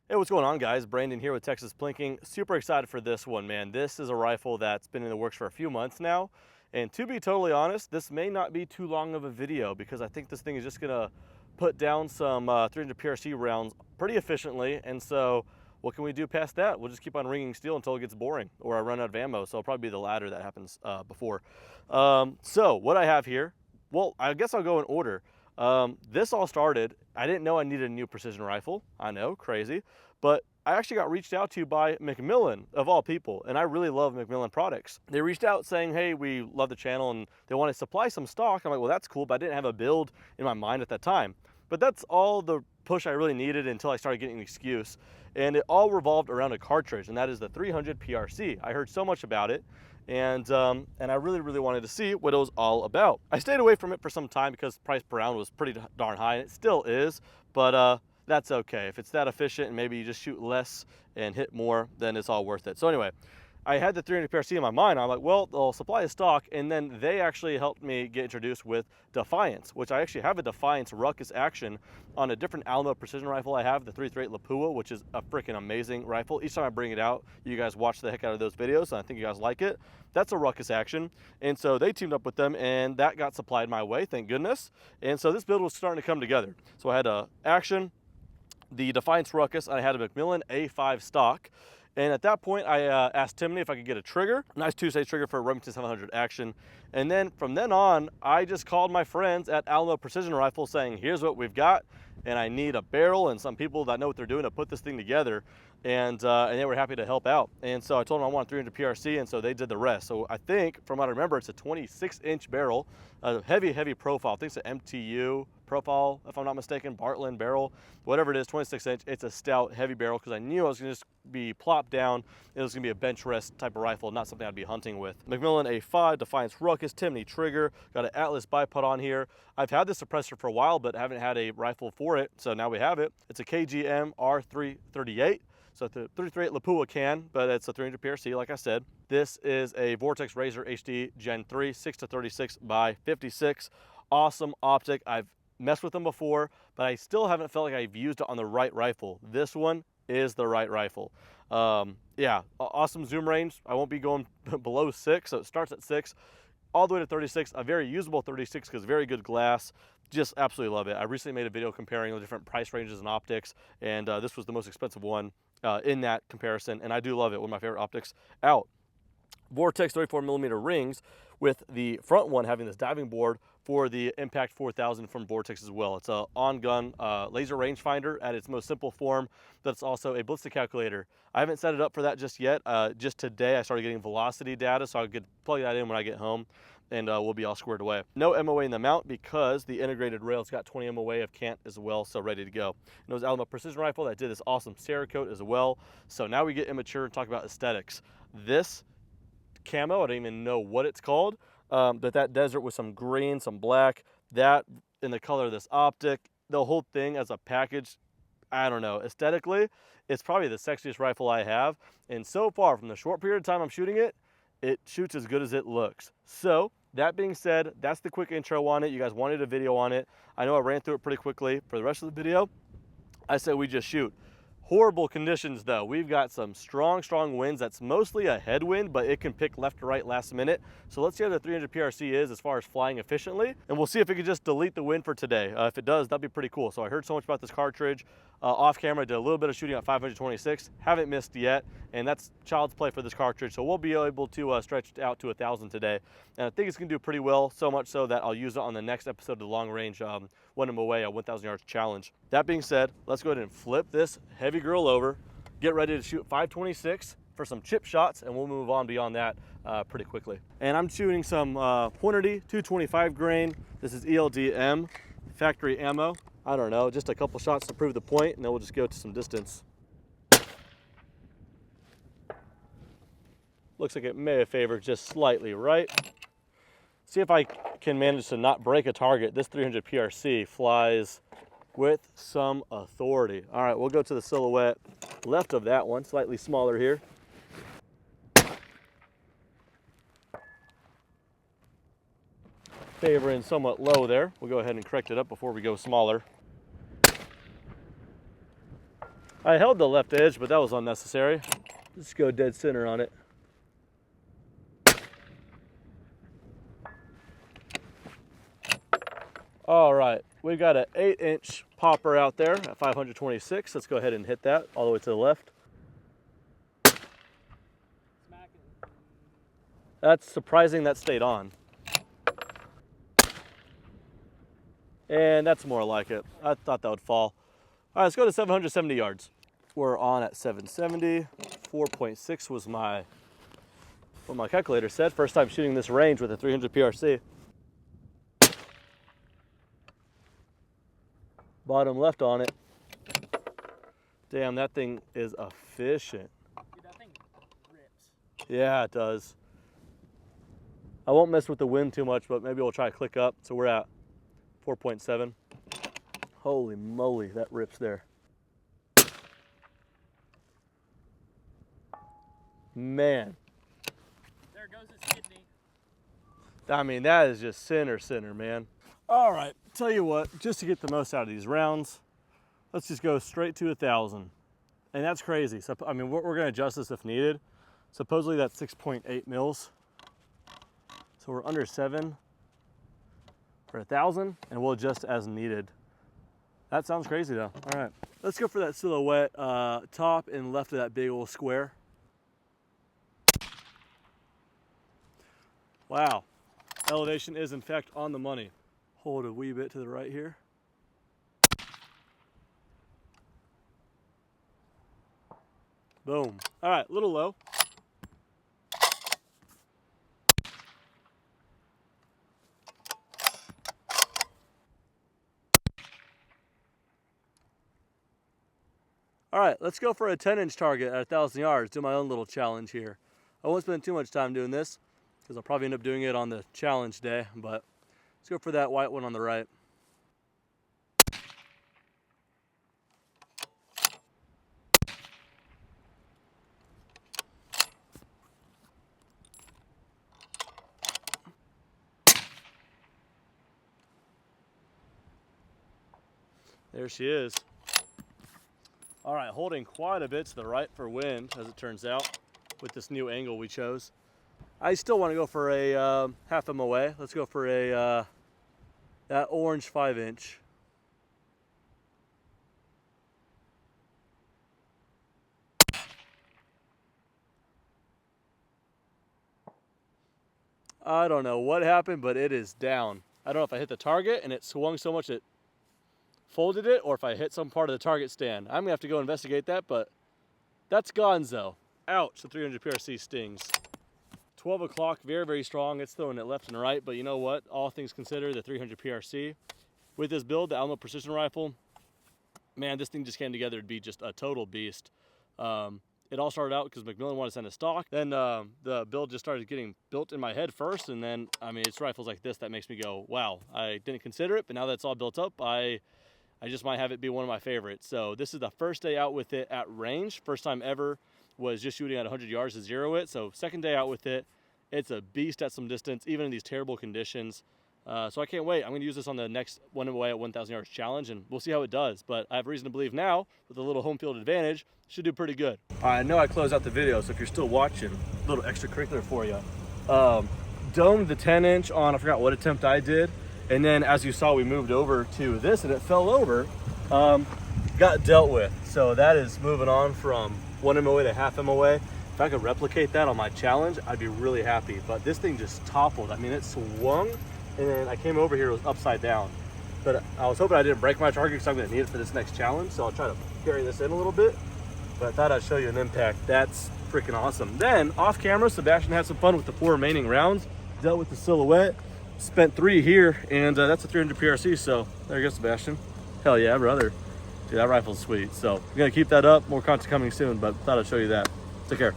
Hey, what's going on, guys? Brandon here with Texas Plinking. Super excited for this one, man. This is a rifle that's been in the works for a few months now. And to be totally honest, this may not be too long of a video because I think this thing is just gonna put down some 300 PRC rounds pretty efficiently. And so what can we do past that? We'll just keep on ringing steel until it gets boring or I run out of ammo. So it'll probably be the latter that happens before. So what I have here, well, I guess I'll go in order. This all started, I didn't know I needed a new precision rifle. I know, crazy. But I actually got reached out to by McMillan, of all people, and I really love McMillan products. They reached out saying, hey, we love the channel, and they want to supply some stock. I'm like, well, that's cool, but I didn't have a build in my mind at that time. But that's all the push I really needed until I started getting an excuse. And it all revolved around a cartridge, and that is the 300 PRC. I heard so much about it, and I really, really wanted to see what it was all about. I stayed away from it for some time because price per round was pretty darn high, and it still is, but that's okay. If it's that efficient and maybe you just shoot less and hit more, then it's all worth it. So anyway, I had the 300 PRC in my mind. I'm like, well, they'll supply a stock, and then they actually helped me get introduced with Defiance, which I actually have a Defiance Ruckus action on a different Alamo Precision Rifle I have, the 338 Lapua, which is a freaking amazing rifle. Each time I bring it out, you guys watch the heck out of those videos, and I think you guys like it. That's a Ruckus action, and so they teamed up with them, and that got supplied my way, thank goodness. And so this build was starting to come together. So I had a action, the Defiance Ruckus, and I had a McMillan A5 stock. And at that point, I asked Timney if I could get a trigger, nice two-stage trigger for a Remington 700 action. And then from then on, I just called my friends at Alamo Precision Rifles saying, here's what we've got, and I need a barrel and some people that know what they're doing to put this thing together. And they were happy to help out. And so I told them I want 300 PRC, and so they did the rest. So I think, from what I remember, it's a 26-inch barrel, a heavy, heavy profile. I think it's an MTU profile, if I'm not mistaken, Bartland barrel, whatever it is, 26-inch. It's a stout, heavy barrel because I knew I was going to just be plopped down. It was going to be a bench rest type of rifle, not something I'd be hunting with. McMillan A5, Defiance Ruckus, Timney trigger, got an Atlas bipod on here. I've had this suppressor for a while, but haven't had a rifle for it, so now we have it. It's a KGM R338. So the 338 Lapua can, but it's a 300 PRC, like I said. This is a Vortex Razor HD Gen 3, 6-36 by 56. Awesome optic. I've messed with them before, but I still haven't felt like I've used it on the right rifle. This one is the right rifle. Yeah, awesome zoom range. I won't be going below 6, so it starts at 6 all the way to 36. A very usable 36 because very good glass. Just absolutely love it. I recently made a video comparing the different price ranges and optics, and this was the most expensive one in that comparison, and I do love it. One of my favorite optics out. Vortex 34mm rings, with the front one having this diving board for the Impact 4000 from Vortex as well. It's a on-gun laser rangefinder at its most simple form, but it's also a ballistic calculator. I haven't set it up for that just yet. Just today I started getting velocity data, so I could plug that in when I get home, and we'll be all squared away. No MOA in the mount because the integrated rail's got 20 MOA of cant as well, so ready to go. And it was Alamo Precision Rifle that did this awesome Cerakote as well. So now we get immature and talk about aesthetics. This camo, I don't even know what it's called, but that desert with some green, some black, that in the color of this optic, the whole thing as a package, I don't know, aesthetically, it's probably the sexiest rifle I have. And so far, from the short period of time I'm shooting it, it shoots as good as it looks. So that being said, that's the quick intro on it. You guys wanted a video on it. I know I ran through it pretty quickly. For the rest of the video, I said we just shoot. Horrible conditions though. We've got some strong winds. That's mostly a headwind, but it can pick left to right last minute. So let's see how the 300 PRC is as far as flying efficiently, and we'll see if it can just delete the wind for today. If it does, that'd be pretty cool. So I heard so much about this cartridge. Off camera, did a little bit of shooting at 526. Haven't missed yet, and that's child's play for this cartridge. So we'll be able to stretch it out to 1,000 today. And I think it's gonna do pretty well, so much so that I'll use it on the next episode of the long range 1 MOA, a 1,000 yards challenge. That being said, let's go ahead and flip this heavy girl over, get ready to shoot 526 for some chip shots, and we'll move on beyond that pretty quickly. And I'm shooting some Hornady 225 grain. This is ELD-M factory ammo. I don't know, just a couple shots to prove the point, and then we'll just go to some distance. Looks like it may have favored just slightly right. See if I can manage to not break a target. This 300 PRC flies with some authority. All right, we'll go to the silhouette left of that one, slightly smaller here. Favoring somewhat low there. We'll go ahead and correct it up before we go smaller. I held the left edge, but that was unnecessary. Let's go dead center on it. All right, we got an 8-inch popper out there at 526. Let's go ahead and hit that all the way to the left. That's surprising that stayed on. And that's more like it. I thought that would fall. All right, let's go to 770 yards. We're on at 770. 4.6 was what my calculator said. First time shooting this range with a 300 PRC. Bottom left on it. Damn, that thing is efficient. Dude, that thing rips. Yeah, it does. I won't mess with the wind too much, but maybe we'll try to click up. So we're at 4.7. Holy moly, that rips there. Man. There goes his kidney. I mean, that is just center, man. All right, tell you what, just to get the most out of these rounds, let's just go straight to 1,000. And that's crazy. So, I mean, we're gonna adjust this if needed. Supposedly that's 6.8 mils. So we're under 7 for 1,000, and we'll adjust as needed. That sounds crazy though. All right, let's go for that silhouette top and left of that big old square. Wow, elevation is in fact on the money. Hold a wee bit to the right here. Boom. All right, a little low. All right, let's go for a 10-inch target at 1,000 yards. Do my own little challenge here. I won't spend too much time doing this because I'll probably end up doing it on the challenge day, but let's go for that white one on the right. There she is. All right, holding quite a bit to the right for wind, as it turns out, with this new angle we chose. I still want to go for a half MOA. Let's go for a that orange 5-inch. I don't know what happened, but it is down. I don't know if I hit the target and it swung so much it folded it, or if I hit some part of the target stand. I'm gonna have to go investigate that, but that's gonzo. Ouch, the 300 PRC stings. 12 o'clock, very, very strong. It's throwing it left and right, but you know what? All things considered, the 300 PRC. With this build, the Alamo Precision Rifle, man, this thing just came together to be just a total beast. It all started out because McMillan wanted to send a stock. Then the build just started getting built in my head first, and then, I mean, it's rifles like this that makes me go, wow, I didn't consider it, but now that it's all built up, I just might have it be one of my favorites. So this is the first day out with it at range. First time ever was just shooting at 100 yards to zero it. So second day out with it. It's a beast at some distance, even in these terrible conditions. So I can't wait. I'm gonna use this on the next 1 MOA at 1,000 yards challenge, and we'll see how it does. But I have reason to believe now, with a little home field advantage, should do pretty good. I know I closed out the video, so if you're still watching, a little extracurricular for you. Domed the 10-inch on, I forgot what attempt I did. And then as you saw, we moved over to this and it fell over, got dealt with. So that is moving on from 1 MOA to half MOA. If I could replicate that on my challenge, I'd be really happy. But this thing just toppled. I mean, it swung, and then I came over here, it was upside down. But I was hoping I didn't break my target because I'm gonna need it for this next challenge. So I'll try to carry this in a little bit. But I thought I'd show you an impact. That's freaking awesome. Then off camera, Sebastian had some fun with the 4 remaining rounds, dealt with the silhouette. Spent 3 here, and that's a 300 PRC, so there you go, Sebastian. Hell yeah, brother. Dude, that rifle's sweet. So I'm gonna keep that up. More content coming soon, but thought I'd show you that. Take care.